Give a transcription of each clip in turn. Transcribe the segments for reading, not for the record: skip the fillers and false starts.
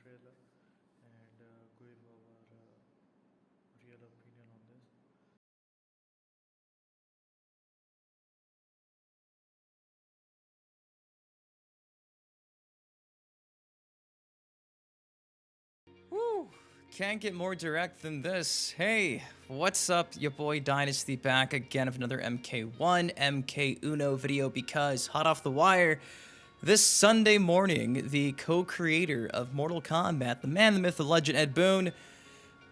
trailer and give our real opinion on this. Woo! Can't get more direct than this. Hey, what's up? Your boy Dynasty back again with another MK1, MK Uno video because hot off the wire, this Sunday morning, the co-creator of Mortal Kombat, the man, the myth, the legend, Ed Boon,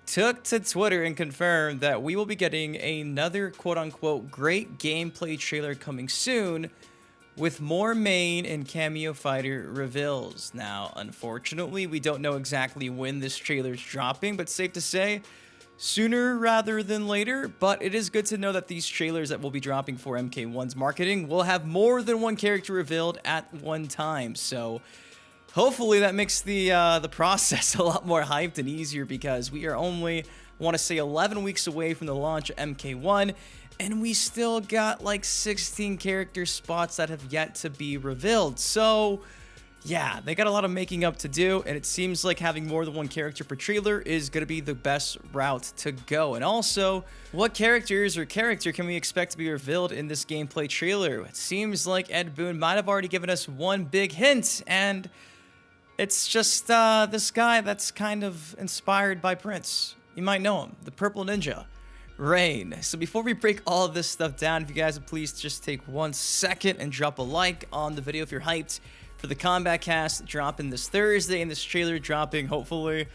took to Twitter and confirmed that we will be getting another quote-unquote great gameplay trailer coming soon with more main and cameo fighter reveals. Now, unfortunately, we don't know exactly when this trailer is dropping, but safe to say, sooner rather than later. But it is good to know that these trailers that will be dropping for MK1's marketing will have more than one character revealed at one time. So hopefully that makes the process a lot more hyped and easier, because we are only, I want to say, 11 weeks away from the launch of MK1, and we still got like 16 character spots that have yet to be revealed. So yeah, they got a lot of making up to do, and it seems like having more than one character per trailer is going to be the best route to go. And also, what characters or character can we expect to be revealed in this gameplay trailer? It seems like Ed Boon might have already given us one big hint, and it's just this guy that's kind of inspired by Prince. You might know him, the Purple Ninja, Rain. So before we break all of this stuff down, if you guys would please just take 1 second and drop a like on the video if you're hyped for the Kombat cast dropping this Thursday and this trailer dropping hopefully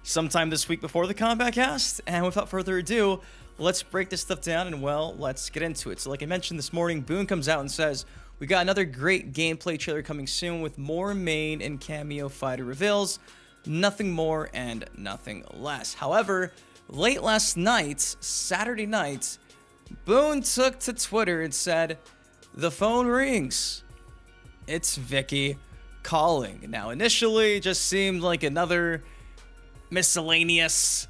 sometime this week before the Kombat cast. And without further ado, let's break this stuff down and, well, let's get into it. So like I mentioned this morning, Boon comes out and says, we got another great gameplay trailer coming soon with more main and cameo fighter reveals. Nothing more and nothing less. However, late last night, Saturday night, Boon took to Twitter and said, the phone rings. It's Vicky calling. Now, initially, it just seemed like another miscellaneous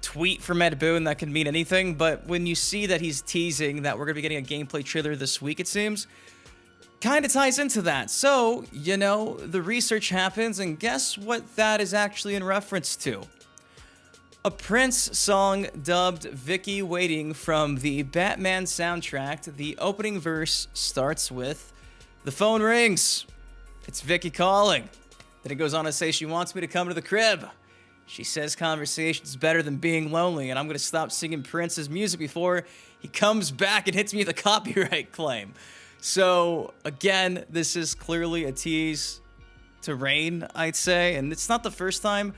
tweet from Ed Boon that can mean anything, but when you see that he's teasing that we're going to be getting a gameplay trailer this week, it seems, kind of ties into that. So, you know, the research happens, and guess what that is actually in reference to? A Prince song dubbed Vicky Waiting from the Batman soundtrack. The opening verse starts with, the phone rings. It's Vicky calling. Then it goes on to say she wants me to come to the crib. She says conversation's better than being lonely, and I'm going to stop singing Prince's music before he comes back and hits me with a copyright claim. So, again, this is clearly a tease to Rain, I'd say, and it's not the first time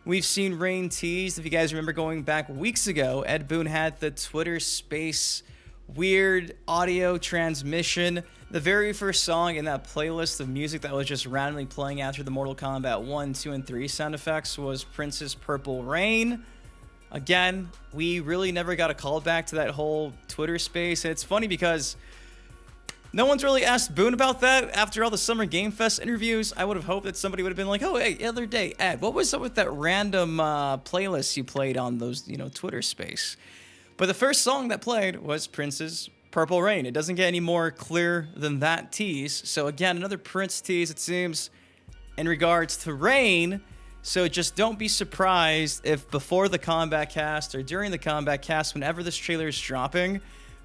we've seen Rain teased. If you guys remember going back weeks ago, Ed Boon had the Twitter Space weird audio transmission. The very first song in that playlist of music that was just randomly playing after the Mortal Kombat 1, 2, and 3 sound effects was Prince's Purple Rain. Again, we really never got a callback to that whole Twitter Space, and it's funny because no one's really asked Boon about that after all the Summer Game Fest interviews. I would have hoped that somebody would have been like, oh, hey, the other day, Ed, what was up with that random playlist you played on those, Twitter Space? But the first song that played was Prince's Purple Rain. It doesn't get any more clear than that tease. So again, another Prince tease, it seems, in regards to Rain. So just don't be surprised if before the Kombat cast or during the Kombat cast, whenever this trailer is dropping,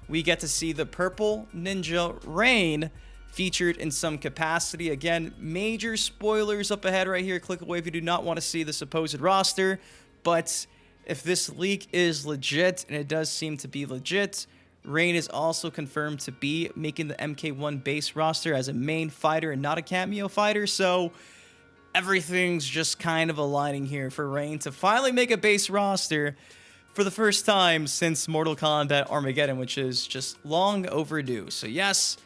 we get to see the Purple Ninja Rain featured in some capacity. Again, major spoilers up ahead right here. Click away if you do not want to see the supposed roster. But if this leak is legit, and it does seem to be legit, Rain is also confirmed to be making the MK1 base roster as a main fighter and not a cameo fighter. So everything's just kind of aligning here for Rain to finally make a base roster for the first time since Mortal Kombat Armageddon, which is just long overdue. So yes,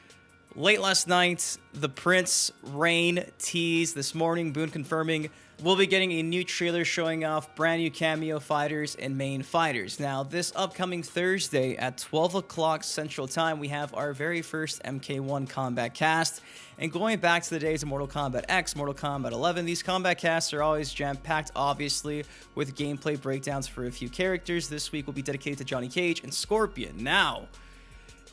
late last night, the Prince Rain tease. This morning, Boon confirming we'll be getting a new trailer showing off brand new cameo fighters and main fighters. Now, this upcoming Thursday at 12 o'clock Central Time, we have our very first MK1 Kombat cast. And going back to the days of Mortal Kombat X, Mortal Kombat 11, these Kombat casts are always jam-packed, obviously, with gameplay breakdowns for a few characters. This week will be dedicated to Johnny Cage and Scorpion. Now,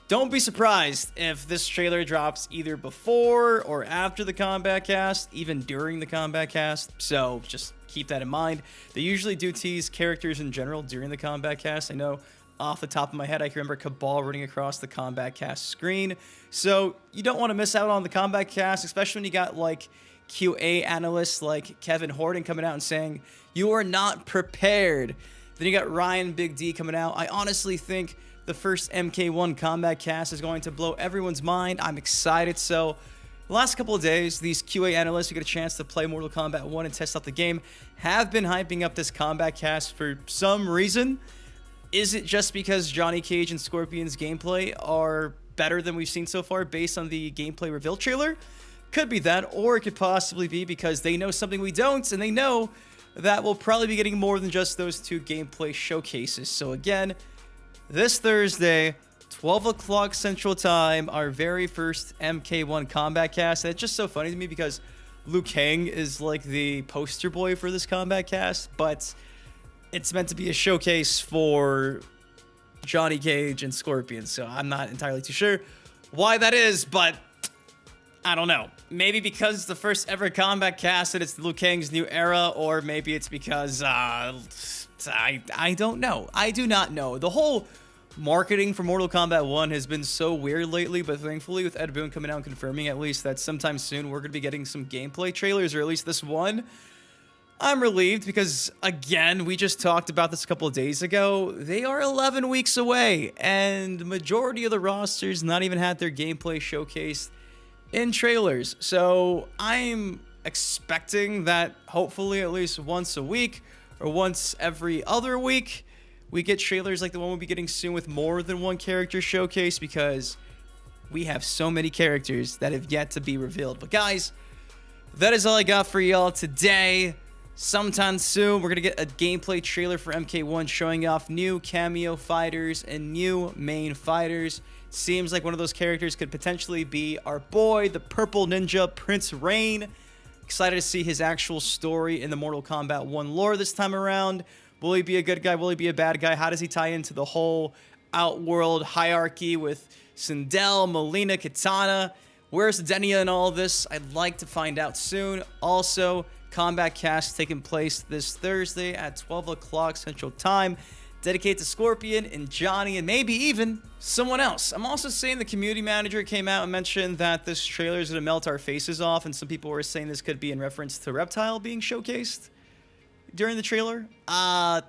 don't be surprised if this trailer drops either before or after the Kombat cast, even during the Kombat cast. So just keep that in mind. They usually do tease characters in general during the combat cast. I know off the top of my head, I can remember Cabal running across the combat cast screen. So you don't want to miss out on the combat cast, especially when you got like QA analysts like Kevin Horton coming out and saying, you are not prepared. Then you got Ryan Big D coming out. I honestly think the first MK1 combat cast is going to blow everyone's mind. I'm excited. So the last couple of days, these QA analysts who get a chance to play Mortal Kombat 1 and test out the game have been hyping up this combat cast for some reason. Is it just because Johnny Cage and Scorpion's gameplay are better than we've seen so far based on the gameplay reveal trailer? Could be that, or it could possibly be because they know something we don't, and they know that we'll probably be getting more than just those 2 gameplay showcases. So again, this Thursday, 12 o'clock Central Time, our very first MK1 combat cast. And it's just so funny to me because Liu Kang is like the poster boy for this combat cast, but it's meant to be a showcase for Johnny Cage and Scorpion, so I'm not entirely too sure why that is, but I don't know. Maybe because it's the first ever combat cast and it's Liu Kang's new era, or maybe it's because, I don't know. I do not know. The whole marketing for Mortal Kombat 1 has been so weird lately, but thankfully with Ed Boon coming out and confirming at least that sometime soon we're going to be getting some gameplay trailers, or at least this one, I'm relieved because, again, we just talked about this a couple of days ago. They are 11 weeks away, and the majority of the rosters not even had their gameplay showcased in trailers. So I'm expecting that hopefully at least once a week or once every other week, we get trailers like the one we'll be getting soon with more than one character showcase, because we have so many characters that have yet to be revealed. But guys, that is all I got for y'all today. Sometime soon, we're going to get a gameplay trailer for MK1 showing off new Kameo fighters and new main fighters. Seems like one of those characters could potentially be our boy, the Purple Ninja, Prince Rain. Excited to see his actual story in the Mortal Kombat 1 lore this time around. Will he be a good guy? Will he be a bad guy? How does he tie into the whole Outworld hierarchy with Sindel, Melina, Kitana? Where's Denia in all this? I'd like to find out soon. Also, combat cast taking place this Thursday at 12 o'clock Central Time, dedicated to Scorpion and Johnny and maybe even someone else. I'm also saying the community manager came out and mentioned that this trailer is going to melt our faces off, and some people were saying this could be in reference to Reptile being showcased during the trailer. I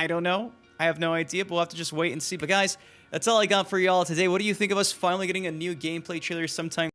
don't know. I have no idea, but we'll have to just wait and see. But guys, that's all I got for y'all today. What do you think of us finally getting a new gameplay trailer sometime